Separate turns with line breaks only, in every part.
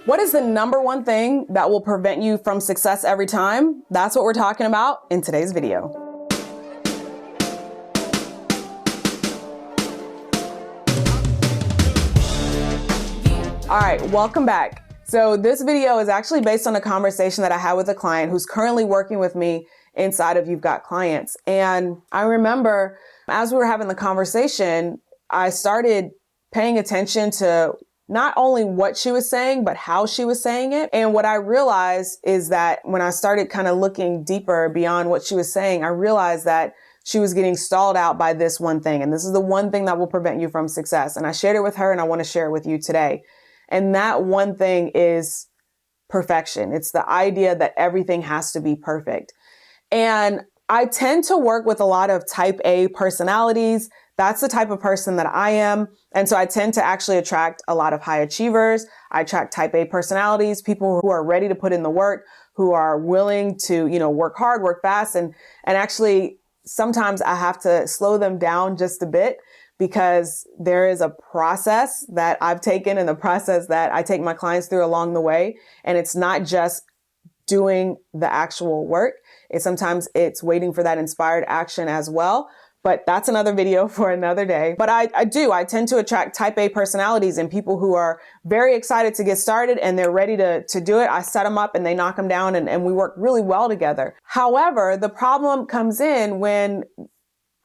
What is the number one thing that will prevent you from success every time? That's what we're talking about in today's video. All right, welcome back. So this video is actually based on a conversation that I had with a client who's currently working with me inside of You've Got Clients. And I remember as we were having the conversation, I started paying attention to not only what she was saying, but how she was saying it. And what I realized is that when I started kind of looking deeper beyond what she was saying, I realized that she was getting stalled out by this one thing. And this is the one thing that will prevent you from success. And I shared it with her and I want to share it with you today. And that one thing is perfection. It's the idea that everything has to be perfect. And I tend to work with a lot of type A personalities. That's the type of person that I am. And so I tend to actually attract a lot of high achievers. I attract type A personalities, people who are ready to put in the work, who are willing to, work hard, work fast. And actually, sometimes I have to slow them down just a bit because there is a process that I've taken and the process that I take my clients through along the way. And it's not just doing the actual work. Sometimes it's waiting for that inspired action as well. But that's another video for another day. But I tend to attract type A personalities and people who are very excited to get started and they're ready to do it. I set them up and they knock them down and we work really well together. However, the problem comes in when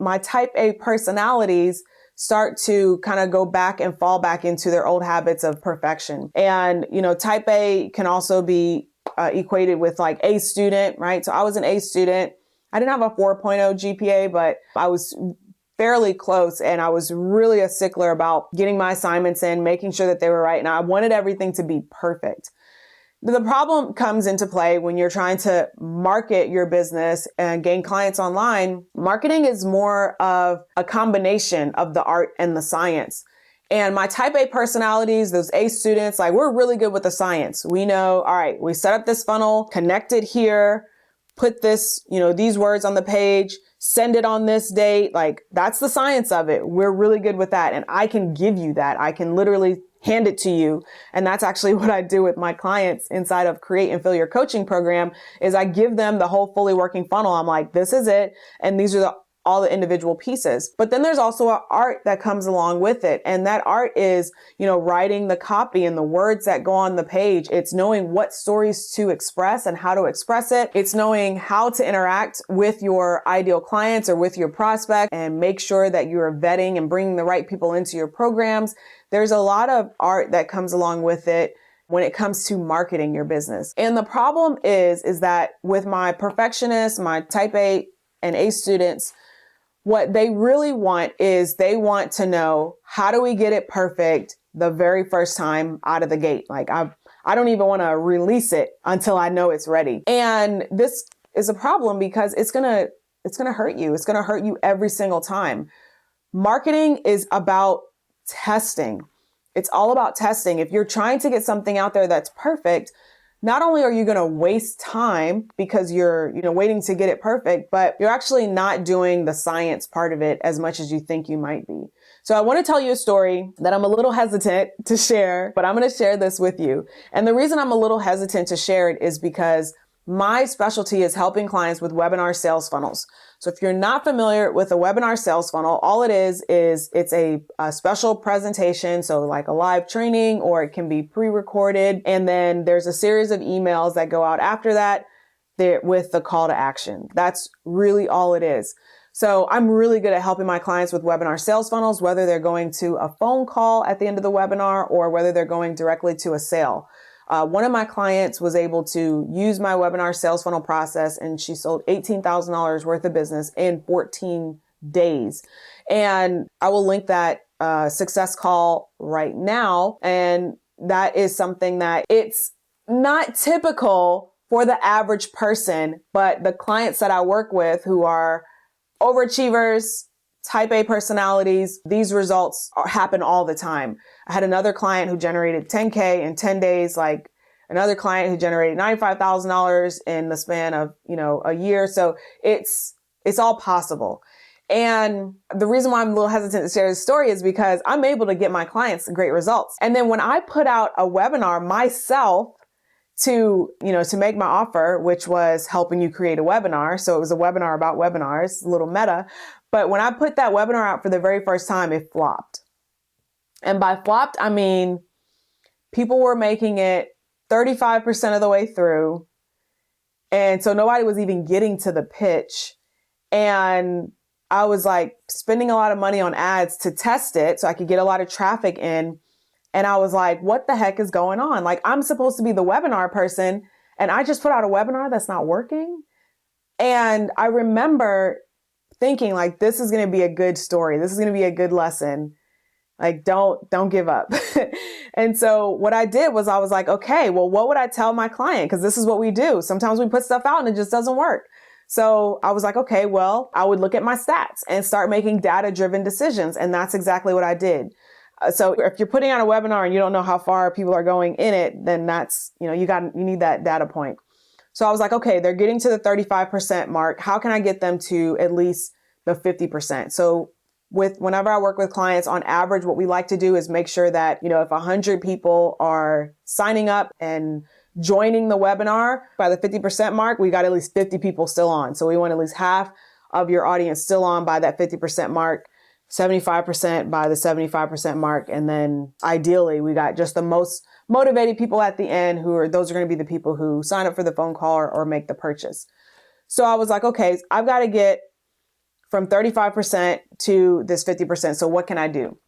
my type A personalities start to kind of go back and fall back into their old habits of perfection. And, type A can also be equated with like A student, right? So I was an A student. I didn't have a 4.0 GPA, but I was fairly close and I was really a stickler about getting my assignments in, making sure that they were right. And I wanted everything to be perfect. The problem comes into play when you're trying to market your business and gain clients online. Marketing is more of a combination of the art and the science. And my type A personalities, those A students, we're really good with the science. We know, all right, we set up this funnel, connect it here, put this, these words on the page, send it on this date. That's the science of it. We're really good with that. And I can give you that. I can literally hand it to you. And that's actually what I do with my clients inside of Create and Fill Your Coaching program is I give them the whole fully working funnel. I'm like, this is it. And these are all the individual pieces. But then there's also an art that comes along with it. And that art is, writing the copy and the words that go on the page. It's knowing what stories to express and how to express it. It's knowing how to interact with your ideal clients or with your prospect and make sure that you're vetting and bringing the right people into your programs. There's a lot of art that comes along with it when it comes to marketing your business. And the problem is that with my perfectionists, my type A and A students, what they really want is they want to know, how do we get it perfect the very first time out of the gate? I don't even want to release it until I know it's ready. And this is a problem because it's going to hurt you. It's going to hurt you every single time. Marketing is about testing. It's all about testing. If you're trying to get something out there that's perfect, not only are you going to waste time because you're, waiting to get it perfect, but you're actually not doing the science part of it as much as you think you might be. So I want to tell you a story that I'm a little hesitant to share, but I'm going to share this with you. And the reason I'm a little hesitant to share it is because my specialty is helping clients with webinar sales funnels. So if you're not familiar with a webinar sales funnel, all it is it's a special presentation. So like a live training, or it can be pre-recorded. And then there's a series of emails that go out after that with the call to action. That's really all it is. So I'm really good at helping my clients with webinar sales funnels, whether they're going to a phone call at the end of the webinar or whether they're going directly to a sale. One of my clients was able to use my webinar sales funnel process and she sold $18,000 worth of business in 14 days. And I will link that success call right now. And that is something that it's not typical for the average person, but the clients that I work with who are overachievers, type A personalities, these results happen all the time. I had another client who generated 10K in 10 days, another client who generated $95,000 in the span of, a year. So it's all possible. And the reason why I'm a little hesitant to share this story is because I'm able to get my clients great results. And then when I put out a webinar myself to make my offer, which was helping you create a webinar. So it was a webinar about webinars, a little meta. But when I put that webinar out for the very first time, it flopped. And by flopped, I mean, people were making it 35% of the way through. And so nobody was even getting to the pitch. And I was like spending a lot of money on ads to test it so I could get a lot of traffic in. And I was like, what the heck is going on? Like, I'm supposed to be the webinar person and I just put out a webinar that's not working. And I remember thinking like, this is going to be a good story. This is going to be a good lesson. Like, don't give up. And so what I did was I was like, okay, well, what would I tell my client? Because this is what we do. Sometimes we put stuff out and it just doesn't work. So I was like, okay, well, I would look at my stats and start making data-driven decisions. And that's exactly what I did. So if you're putting on a webinar and you don't know how far people are going in it, then that's, you need that data point. So I was like, okay, they're getting to the 35% mark. How can I get them to at least the 50%? So whenever I work with clients, on average, what we like to do is make sure that, if 100 people are signing up and joining the webinar by the 50% mark, we got at least 50 people still on. So we want at least half of your audience still on by that 50% mark, 75% by the 75% mark. And then ideally we got just the most motivated people at the end those are going to be the people who sign up for the phone call or make the purchase. So I was like, okay, I've got to get from 35% to this 50%. So what can I do?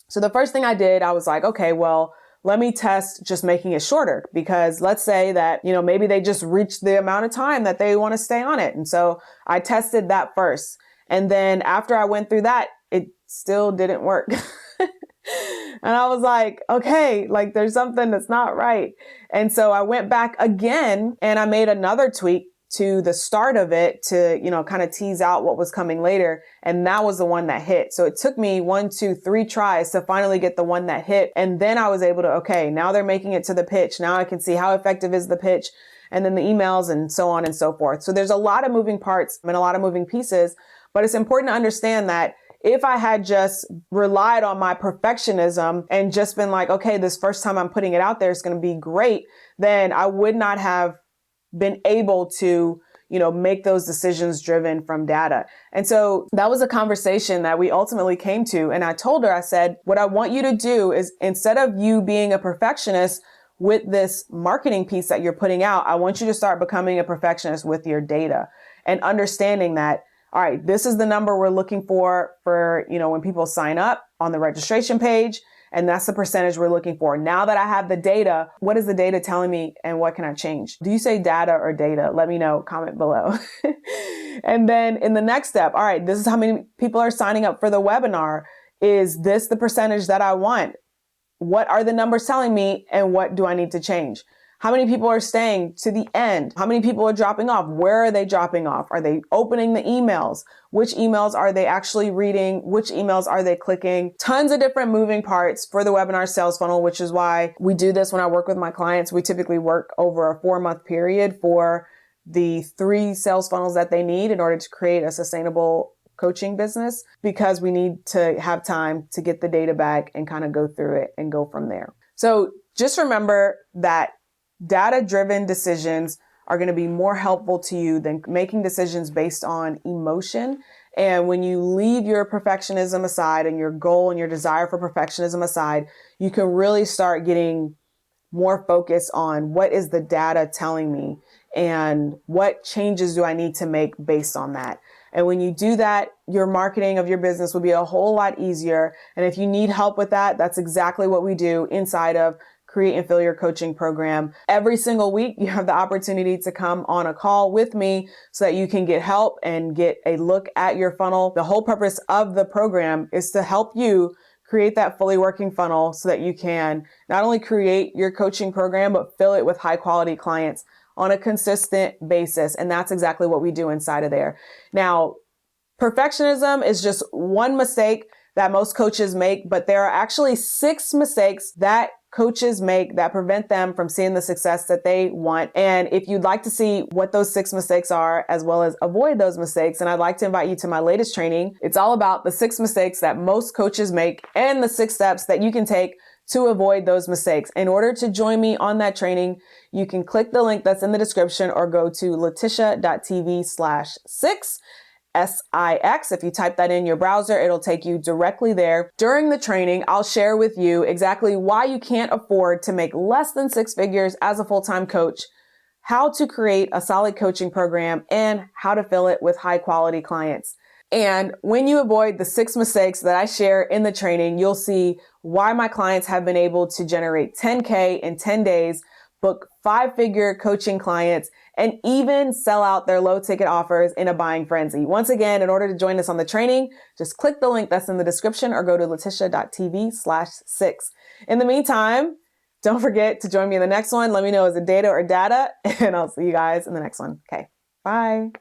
So the first thing I did, I was like, okay, well, let me test just making it shorter, because let's say that, maybe they just reached the amount of time that they want to stay on it. And so I tested that first. And then after I went through that, it still didn't work. And I was like, okay, like there's something that's not right. And so I went back again and I made another tweak to the start of it to, kind of tease out what was coming later. And that was the one that hit. So it took me 1, 2, 3 tries to finally get the one that hit. And then I was able to, okay, now they're making it to the pitch. Now I can see how effective is the pitch, and then the emails and so on and so forth. So there's a lot of moving parts and a lot of moving pieces, but it's important to understand that if I had just relied on my perfectionism and just been like, okay, this first time I'm putting it out there is going to be great, then I would not have been able to, make those decisions driven from data. And so that was a conversation that we ultimately came to. And I told her, I said, what I want you to do is, instead of you being a perfectionist with this marketing piece that you're putting out, I want you to start becoming a perfectionist with your data and understanding that, all right, this is the number we're looking for, when people sign up on the registration page. And that's the percentage we're looking for. Now that I have the data, what is the data telling me and what can I change? Do you say data or data? Let me know, comment below. And then in the next step, all right, this is how many people are signing up for the webinar. Is this the percentage that I want? What are the numbers telling me and what do I need to change? How many people are staying to the end? How many people are dropping off? Where are they dropping off? Are they opening the emails? Which emails are they actually reading? Which emails are they clicking? Tons of different moving parts for the webinar sales funnel, which is why we do this when I work with my clients. We typically work over a 4-month period for the 3 sales funnels that they need in order to create a sustainable coaching business, because we need to have time to get the data back and kind of go through it and go from there. So just remember that data-driven decisions are going to be more helpful to you than making decisions based on emotion. And when you leave your perfectionism aside and your goal and your desire for perfectionism aside, you can really start getting more focus on what is the data telling me and what changes do I need to make based on that. And when you do that, your marketing of your business will be a whole lot easier. And if you need help with that, that's exactly what we do inside of Create and Fill Your Coaching Program. Every single week, you have the opportunity to come on a call with me so that you can get help and get a look at your funnel. The whole purpose of the program is to help you create that fully working funnel so that you can not only create your coaching program, but fill it with high quality clients on a consistent basis. And that's exactly what we do inside of there. Now, perfectionism is just one mistake that most coaches make, but there are actually 6 mistakes that coaches make that prevent them from seeing the success that they want. And if you'd like to see what those 6 mistakes are, as well as avoid those mistakes, and I'd like to invite you to my latest training. It's all about the 6 mistakes that most coaches make and the 6 steps that you can take to avoid those mistakes. In order to join me on that training, you can click the link that's in the description or go to latisha.tv/6. SIX. If you type that in your browser, it'll take you directly there. During the training, I'll share with you exactly why you can't afford to make less than 6 figures as a full-time coach, how to create a solid coaching program, and how to fill it with high-quality clients. And when you avoid the 6 mistakes that I share in the training, you'll see why my clients have been able to generate 10K in 10 days, book 5-figure coaching clients, and even sell out their low ticket offers in a buying frenzy. Once again, in order to join us on the training, just click the link that's in the description or go to latisha.tv/6. In the meantime, don't forget to join me in the next one. Let me know is it data or data, and I'll see you guys in the next one. Okay, bye.